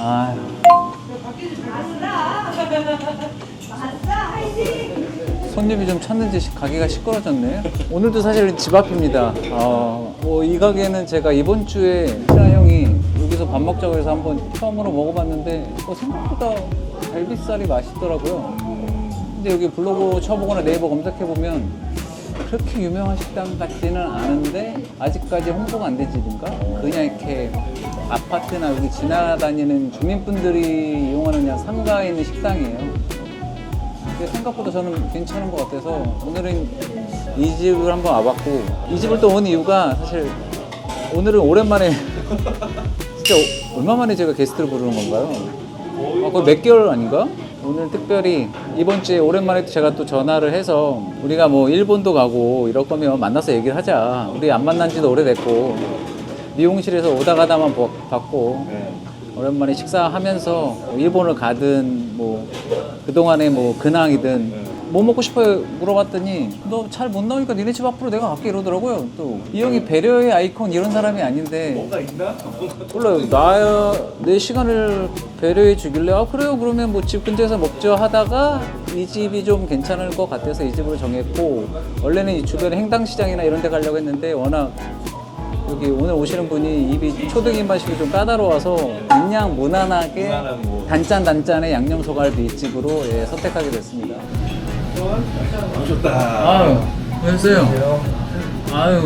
아, 손님이 좀 찾는지 가게가 시끄러졌네. 오늘도 사실 집 앞입니다. 뭐 이 가게는 제가 이번 주에 친한 형이 여기서 밥 먹자고 해서 한번 처음으로 먹어봤는데 생각보다 갈비살이 맛있더라고요. 근데 여기 블로그 쳐보거나 네이버 검색해보면 그렇게 유명한 식당 같지는 않은데 아직까지 홍보가 안 된 집인가? 그냥 이렇게 아파트나 여기 지나다니는 주민분들이 이용하는 그냥 상가에 있는 식당이에요. 근데 생각보다 저는 괜찮은 것 같아서 오늘은 이 집을 한번 와봤고, 이 집을 또 온 이유가 사실 오늘은 오랜만에 진짜 얼마 만에 제가 게스트를 부르는 건가요? 거의 몇 개월 아닌가? 오늘 특별히 이번 주에 오랜만에 제가 또 전화를 해서 우리가 뭐 일본도 가고 이럴 거면 만나서 얘기를 하자. 우리 안 만난 지도 오래됐고 미용실에서 오다 가다만 봤고 오랜만에 식사하면서 일본을 가든 뭐 그동안에 뭐 근황이든 뭐 먹고 싶어요 물어봤더니 너 잘 못 나오니까 니네 집 앞으로 내가 갈게 이러더라고요. 또 이 형이 배려의 아이콘 이런 사람이 아닌데 뭔가 있나? 몰라요. 내 시간을 배려해 주길래 그래요 그러면 뭐 집 근처에서 먹죠 하다가 이 집이 좀 괜찮을 것 같아서 이 집으로 정했고, 원래는 이 주변에 행당시장이나 이런 데 가려고 했는데 워낙 여기 오늘 오시는 분이 입이 초등 입맛이 좀 까다로워서 그냥 무난하게 무난한 뭐. 단짠단짠의 양념 소갈비 집으로 선택하게 됐습니다. 좋다. 아유, 안녕하세요. 아유,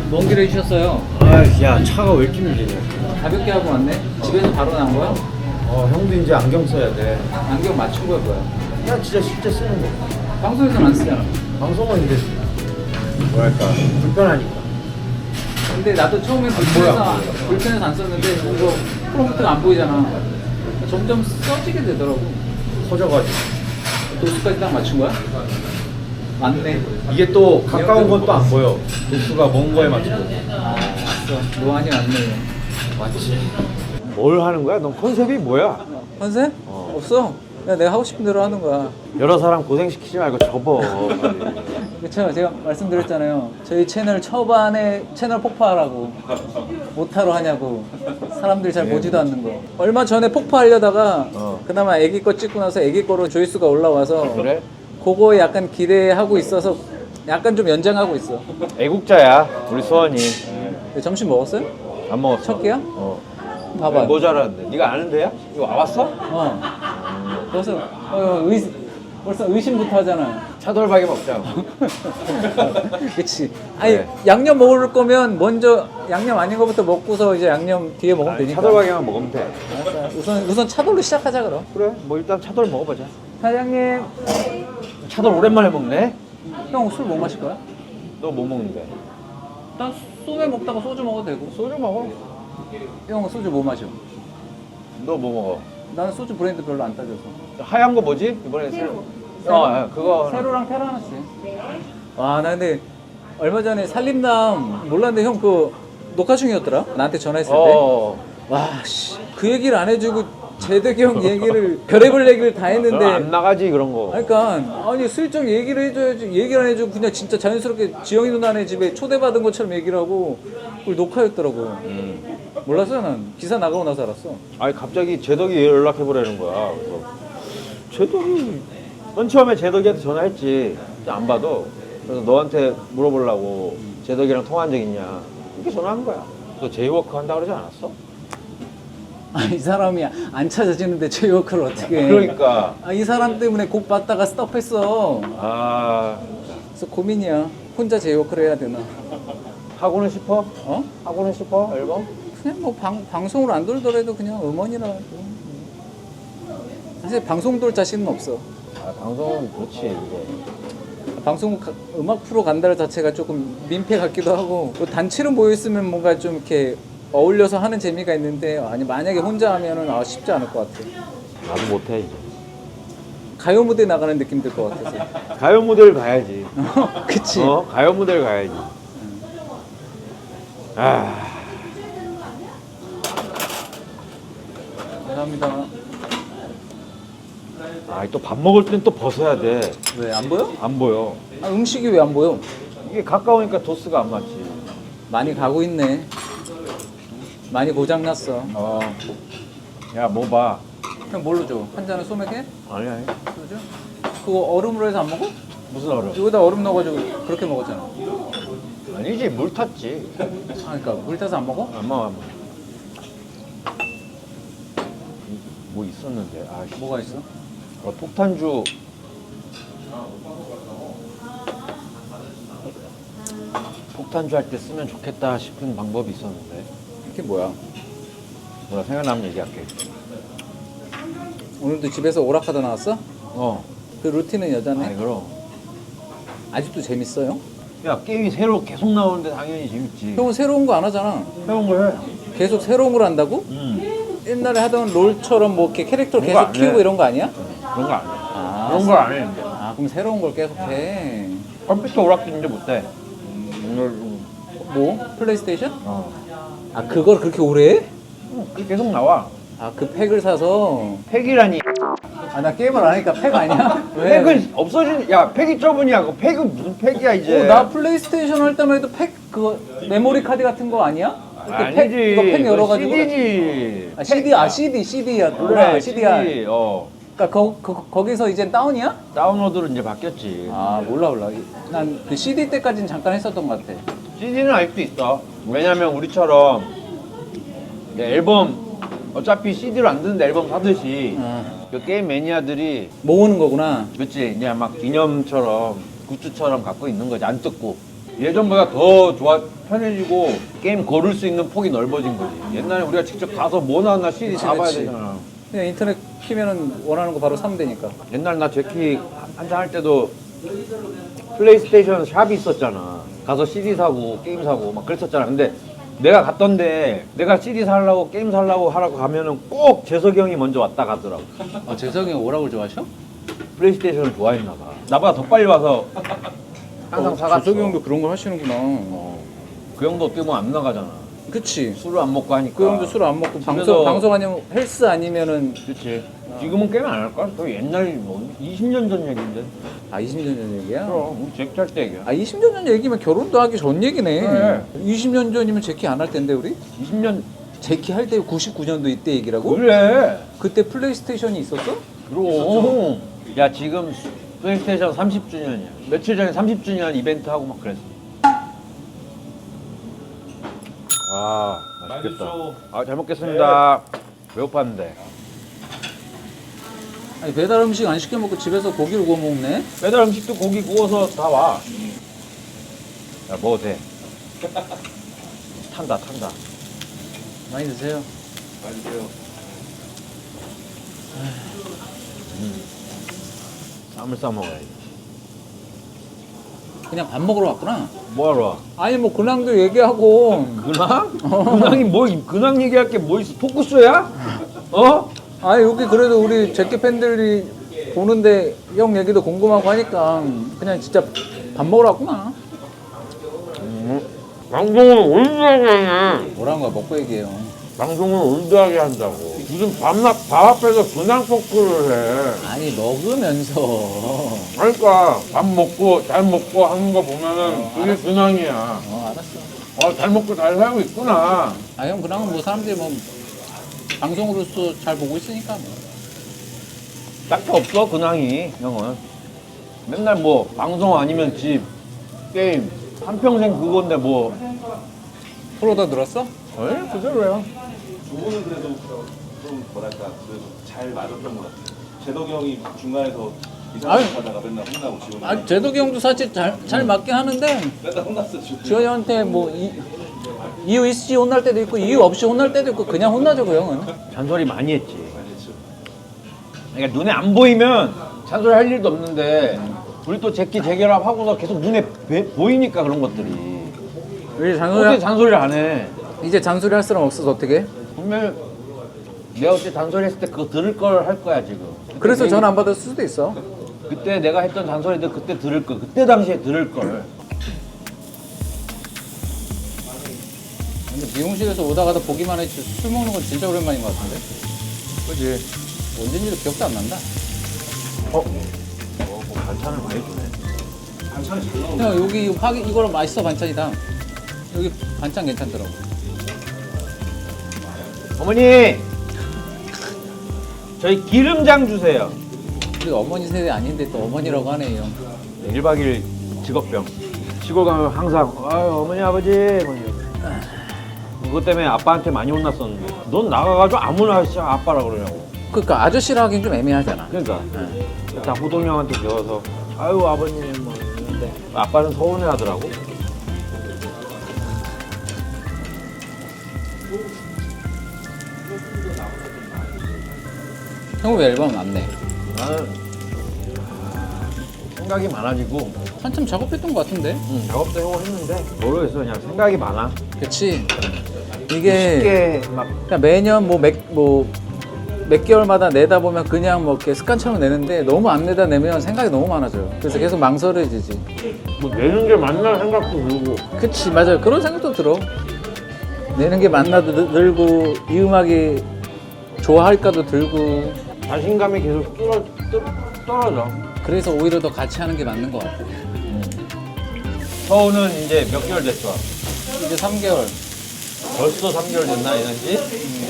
먼 길에 주셨어요. 야, 차가 왜 이렇게 밀리냐? 가볍게 하고 왔네. 집에서 바로 나온 거야? 형도 이제 안경 써야 돼. 안경 맞춘 거야 뭐야? 야, 진짜 실제 쓰는 거. 방송에서는 안 쓰잖아. 방송은 이제 뭐랄까 불편하니까. 근데 나도 처음에 불편해서 안 썼는데 이거 프롬프트가 안 보이잖아. 점점 써지게 되더라고. 커져가지고. 도수까지 딱 맞춘 거야? 맞네. 이게 또 가까운 건 또 안 보여. 도수가 먼 거에 맞춰. 맞어. 노안이 맞네. 맞지. 뭘 하는 거야? 넌 컨셉이 뭐야? 컨셉? 없어. 그냥 내가 하고 싶은 대로 하는 거야. 여러 사람 고생시키지 말고 접어. 그렇죠. 제가 말씀드렸잖아요. 저희 채널 초반에 채널 폭파하라고. 못하러 하냐고. 사람들이 잘 보지도 않는 거. 얼마 전에 폭파하려다가 그나마 애기 거 찍고 나서 애기 거로 조회수가 올라와서 그래? 그거에 약간 기대하고 있어서 약간 좀 연장하고 있어. 애국자야, 우리 수원이. 점심 먹었어요? 안 먹었어. 첫 끼야? 봐봐. 뭐 잘하는데? 네가 아는 데야? 이거 와봤어? 벌써 의심부터 하잖아. 차돌박이 먹자. 그치. 아니, 네. 양념 먹을 거면 먼저 양념 아닌 거부터 먹고서 이제 양념 뒤에 먹으면 되니까. 차돌박이만 먹으면 돼. 알았어. 우선 차돌로 시작하자, 그럼. 그래, 뭐 일단 차돌 먹어보자. 사장님, 차돌 오랜만에 먹네? 형 술 뭐 마실 거야? 너 뭐 먹는데? 난 소맥 먹다가 소주 먹어도 되고. 소주 먹어. 형 소주 뭐 마셔? 너 뭐 먹어? 나는 소주 브랜드 별로 안 따져서. 하얀 거 뭐지? 이번에 새로. 그거. 세로랑 테라 하나씩. 와, 나 근데 얼마 전에 살림남 몰랐는데 형 그 녹화 중이었더라? 나한테 전화했을 때. 와, 씨. 그 얘기를 안 해주고 재덕이 형 얘기를 별의별 얘기를 다 했는데 안 나가지 그런 거. 그러니까 아니 슬쩍 얘기를 해줘야지. 얘기를 안 해주고 그냥 진짜 자연스럽게 지영이 누나네 집에 초대받은 것처럼 얘기를 하고 그걸 녹화했더라고. 몰랐어요. 난 기사 나가고 나서 알았어. 아니 갑자기 재덕이 연락해 보라는 거야. 그래서 재덕이 넌 처음에 재덕이한테 전화했지. 안 봐도. 그래서 너한테 물어보려고 재덕이랑 통화한 적 있냐. 이렇게 전화한 거야. 너 제이워크 한다 그러지 않았어? 이 사람이 안 찾아지는데 제이워크를 어떻게 해. 그러니까. 이 사람 때문에 곡 받다가 스톱했어. 그래서 고민이야. 혼자 제이워크를 해야 되나. 하고는 싶어? 어? 하고는 싶어? 앨범? 그냥 뭐 방송을 안 돌더라도 그냥 음원이라. 사실 방송 돌 자신은 없어. 방송은 그렇지 이게. 방송 음악 프로 간다는 자체가 조금 민폐 같기도 하고 또 단체로 모여 있으면 뭔가 좀 이렇게 어울려서 하는 재미가 있는데 아니 만약에 혼자 하면은 쉽지 않을 것 같아. 나도 못해 이제. 가요 무대 나가는 느낌 들 것 같아서. 가요 무대를 가야지. 그치. 가요 무대를 가야지. 감사합니다. 또 밥 먹을 땐 또 벗어야 돼. 왜 안 보여? 안 보여. 음식이 왜 안 보여? 이게 가까우니까 도스가 안 맞지. 많이 가고 있네. 많이 고장났어. 야, 뭐 봐. 그냥 뭘로 줘? 한 잔은 소맥에? 아니, 아니. 소주? 그거 얼음으로 해서 안 먹어? 무슨 얼음? 여기다 얼음 넣어가지고 그렇게 먹었잖아. 아니지, 물 탔지. 아, 그러니까 물 타서 안 먹어? 안 먹어, 안 먹어. 뭐 있었는데, 아씨. 뭐가 있어? 폭탄주. 폭탄주 할 때 쓰면 좋겠다 싶은 방법이 있었는데. 이게 뭐야? 뭐야, 생각나면 얘기할게. 오늘도 집에서 오락하다 나왔어? 어. 그 루틴은 여전해? 아이, 그럼. 아직도 재밌어요? 야, 게임이 새로 계속 나오는데 당연히 재밌지. 형은 새로운 거 안 하잖아. 새로운 거 해. 계속 새로운 걸 한다고? 옛날에 하던 롤처럼 뭐 이렇게 캐릭터 그런 거 계속 안 키우고 해. 이런 거 아니야? 그런 거 안 해. 아, 그런 걸 안 해, 이제. 아, 그럼 새로운 걸 계속 해. 컴퓨터 오락도 이제 못해. 뭐? 플레이스테이션? 어. 아, 그걸 그렇게 오래 해? 그게 계속 나와. 아, 그 팩을 사서. 팩이라니. 아, 나 게임을 안 하니까 팩 아니야? 왜? 팩은 없어진, 야, 팩이 저분이야. 그 팩은 무슨 팩이야, 이제. 나 플레이스테이션 할 때만 해도 팩, 그거, 메모리 카드 같은 거 아니야? 이렇게 아니지. 팩, 이거 팩 열어가지고. CD지. 아, CD야. 그래, CD야. CD. 어. 그러니까 거기서 이제 다운이야? 다운로드로 이제 바뀌었지. 아, 몰라. 난 그 CD 때까지는 잠깐 했었던 것 같아. CD는 아직도 있어. 왜냐면 우리처럼 이제 앨범, 어차피 CD로 안 듣는데 앨범 사듯이 그 게임 매니아들이 모으는 거구나. 그치 이제 막 기념처럼 굿즈처럼 갖고 있는 거지. 안 뜯고 예전보다 더 편해지고 게임 고를 수 있는 폭이 넓어진 거지. 옛날에 우리가 직접 가서 뭐 나왔나 CD 그치, 다 봐야 그치. 되잖아. 그냥 인터넷 키면은 원하는 거 바로 사면 되니까. 옛날 나 제키 한창 할 때도 플레이스테이션 샵이 있었잖아. 가서 CD 사고 게임 사고 막 그랬었잖아. 근데 내가 갔던데 내가 CD 살라고 게임 살라고 하라고 가면은 꼭 재석이 형이 먼저 왔다 가더라고. 아, 재석이 형 오락을 좋아하셔? 플레이스테이션을 좋아했나 봐. 나보다 더 빨리 와서 항상 사갔어. 재석이 형도 그런 걸 하시는구나. 그 형도 어떻게 보면 안 나가잖아. 그치. 술을 안 먹고 하니까. 그 형도 술 안 먹고 집에서- 방송 아니면 헬스 아니면은. 그치. 지금은 게임 안 할걸? 그 옛날 뭐 20년 전 얘기인데. 아, 20년 전 얘기야? 그럼 우리 제키 할때 얘기야. 아, 20년 전 얘기면 결혼도 하기 전 얘기네. 그래. 20년 전이면 제키 안 할 텐데 우리? 20년 제키 할 때 99년도 이때 얘기라고? 그래. 그때 플레이스테이션이 있었어? 그럼. 야 지금 플레이스테이션 30주년이야. 며칠 전에 30주년 이벤트 하고 막 그랬어. 와 맛있겠다. 아 잘 먹겠습니다. 배고팠는데. 아니, 배달 음식 안 시켜 먹고 집에서 고기를 구워 먹네. 배달 음식도 고기 구워서 다 와. 야 먹어도 돼. 탄다. 많이 드세요. 쌈을 싸 먹어야지. 그냥 밥 먹으러 왔구나. 뭐하러 와? 아니 뭐 근황도 얘기하고. 근황? 근황이 뭐 근황 얘기할 게 뭐 있어? 토크쇼야? 어? 아니 여기 그래도 우리 제키 팬들이 보는데 형 얘기도 궁금하고 하니까 그냥 진짜 밥 먹으러 왔구나. 방송을 올드하게 하네. 뭐라는 거야 먹고 얘기해요. 방송을 올드하게 한다고. 무슨 밥 앞에서 근황 토크를 해. 아니 먹으면서. 그러니까 밥 먹고 잘 먹고 하는 거 보면은 그게 근황이야. 알았어. 잘 먹고 잘 살고 있구나. 아 형 근황은 뭐 사람들이 뭐 방송으로서 잘 보고 있으니까 뭐. 딱히 없어 근황이 형은. 맨날 뭐 방송 아니면 집, 게임 한평생 그건데 뭐. 프로다 늘었어? 에? 그대로야. 두 분은 그래도 좀 뭐랄까 그래도 잘 맞았던 것 같아요. 재덕이 형이 중간에서 이상하게 하다가 맨날 혼나고 지원이 아 제덕이 형도 사실 잘 맞긴 하는데 맨날 혼났어 지금. 지원이한테 뭐 이유 있이 혼날 때도 있고 이유 없이 혼날 때도 있고 그냥 혼나죠 그 형은. 잔소리 많이 했지. 그러니까 눈에 안 보이면 잔소리 할 일도 없는데 우리 또 제끼 재결합 하고서 계속 눈에 보이니까 그런 것들이. 왜 어떻게 잔소리를 안 해? 이제 잔소리 할 사람 없어서 어떻게? 분명 내가 그때 잔소리 했을 때 그거 들을 걸 할 거야 지금. 그래서 전화 안 받을 수도 있어. 그때 내가 했던 잔소리들 그때 들을 걸. 그때 당시에 들을 걸. 근데 미용실에서 오다가도 보기만 했지 술 먹는 건 진짜 오랜만인 것 같은데? 그지? 언젠지도 기억도 안 난다. 뭐 반찬을 많이 주네. 반찬이 잘 나오네. 형 여기 이거랑 맛있어 반찬이다. 여기 반찬 괜찮더라고. 어머니! 저희 기름장 주세요. 우리 어머니 세대 아닌데 또 어머니라고 하네요. 1박 2일 직업병. 시골 가면 항상 아유 어머니 아버지 뭐 이러고. 그것 때문에 아빠한테 많이 혼났었는데 넌 나가가지고 아무나 진짜 아빠라 그러냐고. 그러니까 아저씨라 하긴 좀 애매하잖아. 그러니까 다 호동형한테 배워서 아유 아버님 뭐 이러는데 아빠는 서운해하더라고. 형은 왜 앨범 안 내? 나는 생각이 많아지고 한참 작업했던 것 같은데? 작업도 해보고 했는데 모르겠어 그냥 생각이 많아. 그치? 이게 쉽게 막 그러니까 매년 몇 개월마다 내다 보면 그냥 뭐 이렇게 습관처럼 내는데 너무 안 내다 내면 생각이 너무 많아져요. 그래서 계속 망설여지지. 뭐 내는 게 맞나 생각도 들고. 그치, 맞아요. 그런 생각도 들어. 내는 게 맞나도 들고, 이 음악이 좋아할까도 들고. 자신감이 계속 떨어져. 그래서 오히려 더 같이 하는 게 맞는 것 같아. 서우는 이제 몇 개월 됐어? 이제 3개월. 벌써 3개월 됐나 이런지?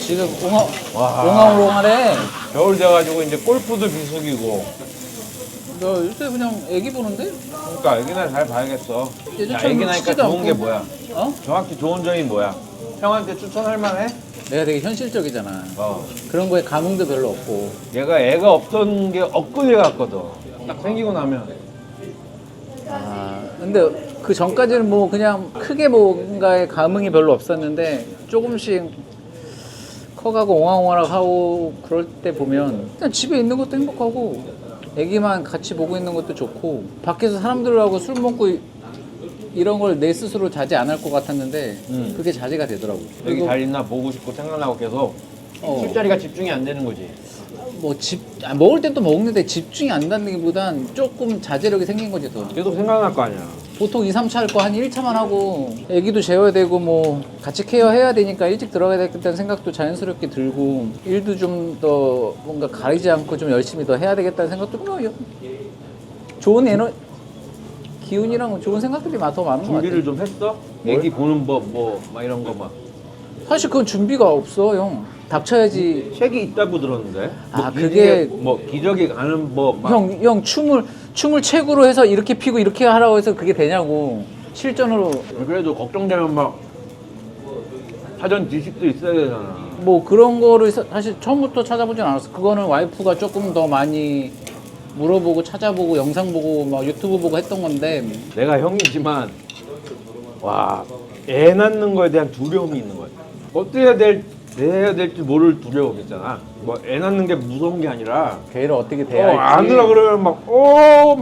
지금 와. 옹알옹알해. 겨울 돼가지고 이제 골프도 비수기고. 나 요새 그냥 애기 보는데? 그러니까 애기나 잘 봐야겠어. 야, 예전처럼 애기 나니까 치지도 좋은 않고. 게 뭐야? 어? 정확히 좋은 점이 뭐야? 형한테 추천할 만해? 내가 되게 현실적이잖아. 어. 그런 거에 감흥도 별로 없고. 얘가 애가 없던 게 엊그제 같거든. 딱 생기고 나면. 아, 근데 그 전까지는 뭐 그냥 크게 뭔가에 감흥이 별로 없었는데 조금씩 커가고 옹알옹알하고 그럴 때 보면 그냥 집에 있는 것도 행복하고 애기만 같이 보고 있는 것도 좋고 밖에서 사람들하고 술 먹고 이런 걸 내 스스로 자제 안 할 것 같았는데 그게 자제가 되더라고. 애기 잘 있나 보고 싶고 생각나고 계속 술자리가 집중이 안 되는 거지. 먹을 땐 또 먹는데 집중이 안 된다는 게보단 조금 자제력이 생긴 거지 더. 계속 생각날 거 아니야. 보통 2, 3차 할 거 한 1차만 하고 애기도 재워야 되고 뭐 같이 케어해야 되니까 일찍 들어가야 되겠다는 생각도 자연스럽게 들고 일도 좀 더 뭔가 가리지 않고 좀 열심히 더 해야 되겠다는 생각도 뭐 좋은 기운이랑 좋은 생각들이 더 많은 것 같아요. 준비를 좀 했어? 애기 보는 법 뭐 막 이런 거 막. 사실 그건 준비가 없어 형. 닥쳐야지. 책이 있다고 들었는데. 아, 뭐 그게- 뭐 기적이 가는 법. 막. 형 춤을 책으로 해서 이렇게 피고 이렇게 하라고 해서 그게 되냐고. 실전으로 그래도 걱정되면 막 사전 지식도 있어야 되잖아. 뭐 그런 거를 사실 처음부터 찾아보진 않았어. 그거는 와이프가 조금 더 많이 물어보고 찾아보고 영상 보고 막 유튜브 보고 했던 건데 내가 형이지만 와, 애 낳는 거에 대한 두려움이 있는 거야. 어떻게 해야 될지 모를 두려움 있잖아. 뭐 애 낳는 게 무서운 게 아니라 걔를 어떻게 대해야 할지. 안으려 그러면 막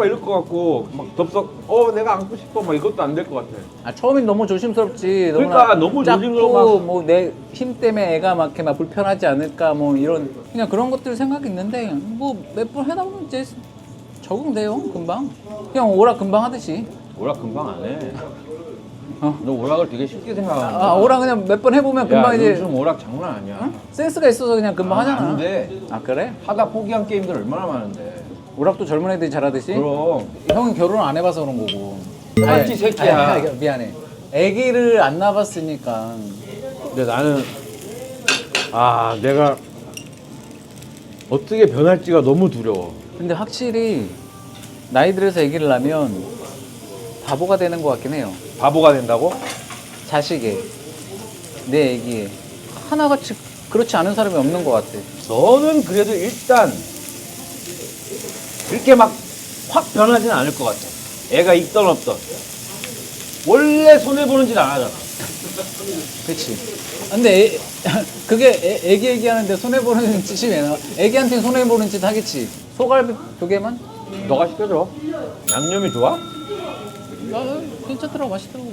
이럴 것 같고 막 덥석 내가 안고 싶어 막 이것도 안 될 것 같아. 아, 처음엔 너무 조심스럽지. 그러니까 너무 조심스러워. 뭐내 힘 때문에 애가 막 이렇게 막 불편하지 않을까 뭐 이런 그냥 그런 것들 생각이 있는데 뭐 몇 번 해다 보면 이제 적응돼요 금방. 그냥 오락 금방 하듯이. 오락 금방 안 해. 어. 너 오락을 되게 쉽게 생각하는 아 오락 그냥 몇 번 해보면 금방 이제 요즘 오락 장난 아니야. 센스가 있어서 그냥 금방 하잖아. 안 돼. 아 그래? 하다 포기한 게임들 얼마나 많은데. 오락도 젊은 애들이 잘하듯이. 그럼. 형은 결혼 안 해봐서 그런 거고. 맞지, 새끼야. 아니, 미안해. 아기를 안 낳아봤으니까. 근데 나는 내가 어떻게 변할지가 너무 두려워. 근데 확실히 나이 들어서 아기를 낳으면 바보가 되는 것 같긴 해요. 바보가 된다고? 자식에, 내 아기에. 하나같이 그렇지 않은 사람이 없는 것 같아. 너는 그래도 일단 그렇게 막 확 변하진 않을 것 같아. 애가 있던 없던. 원래 손해보는 짓 안 하잖아. 그치. 근데 그게 아기 얘기하는데 손해보는 짓이 왜 나와? 아기한테는 손해보는 짓 하겠지. 소갈비 2개만? 너가 시켜줘. 양념이 좋아? 아, 괜찮더라고. 맛있더라고.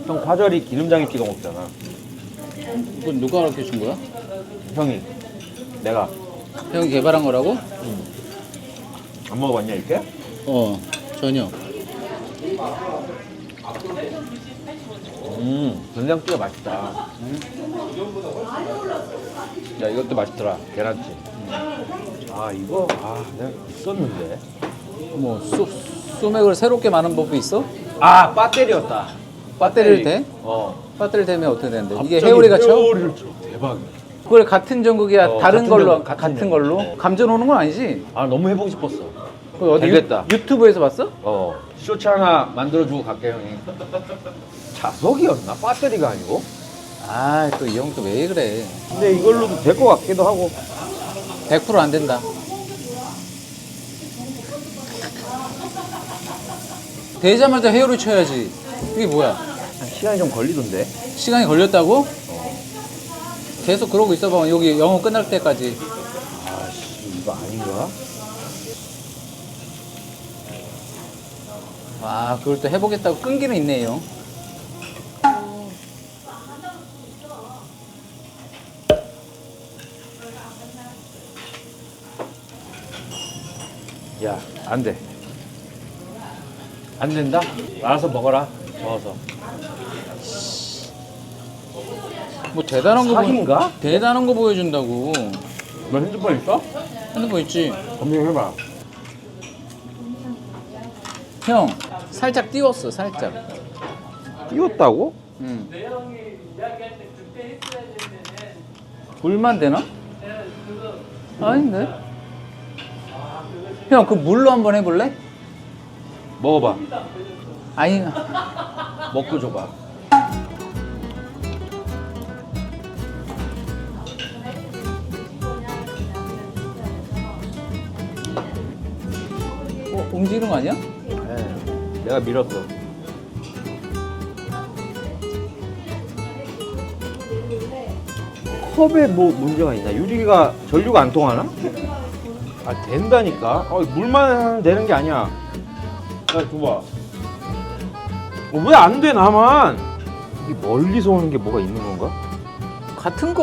형 파절이 기름장에 찍어 먹잖아. 이건 누가 가르쳐 준 거야? 형이. 내가. 형이 개발한 거라고? 안 먹어봤냐 이렇게? 전혀. 된장찌개 맛있다. 야 이것도 맛있더라. 계란찜. 이거 내가 있었는데. 뭐 소맥을 새롭게 마는 법이 있어? 배터리였다. 배터리를 대? 어. 배터리를 대면 어떻게 되는데? 이게 회오리가 쳐? 회오리를 쳐. 대박이야. 그걸 같은 전극이야 다른 같은 걸로 전극, 같은, 같은 걸로 감전 오는 건 아니지? 아 너무 해보고 싶었어. 그거 어디 되겠다. 유튜브에서 봤어? 쇼츠 하나 만들어주고 갈게 형이. 자석이었나? 배터리가 아니고? 아 또 이 형 또 왜 그래? 근데 이걸로도 될 것 같기도 하고. 100%안 된다. 되자마자 헤어를 쳐야지. 이게 뭐야? 시간이 좀 걸리던데. 시간이 걸렸다고? 계속 그러고 있어봐. 여기 영어 끝날 때까지. 아씨 이거 아닌가? 아, 그걸 또 해보겠다고 끈기는 있네요. 야, 안 돼. 안 된다? 알아서 먹어라. 저어서. 뭐 대단한 거 사기인가? 대단한 거 보여준다고. 너 핸드폰 있어? 핸드폰 있지? 검색해봐. 형, 살짝 띄웠어, 살짝. 띄웠다고? 응. 불만 되나? 아닌데? 형, 그 물로 한번 해볼래? 먹어봐. 아니, 먹고 줘봐. 움직이는 거 아니야? 네, 내가 밀었어. 컵에 뭐 문제가 있나? 유리가 전류가 안 통하나? 아 된다니까. 물만 되는 게 아니야. 야 줘봐. 왜 안 돼 나만? 이게 멀리서 오는 게 뭐가 있는 건가? 같은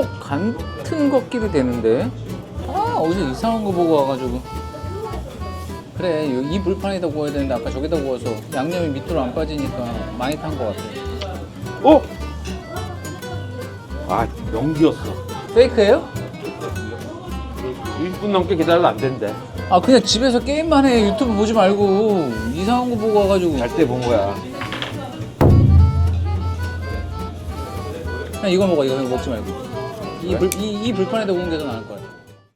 것끼리 되는데. 아, 어디서 이상한 거 보고 와가지고. 그래, 이 불판에다 구워야 되는데 아까 저기다 구워서 양념이 밑으로 안 빠지니까 많이 탄 것 같아. 어? 아 연기였어. 페이크예요? 20분 넘게 기다려도 안 된대. 아, 그냥 집에서 게임만 해. 유튜브 보지 말고. 이상한 거 보고 와가지고. 잘 때 본 거야. 그냥 이거 먹어, 이거 먹지 말고. 이 불판에다 구운 게 더 나을 거야.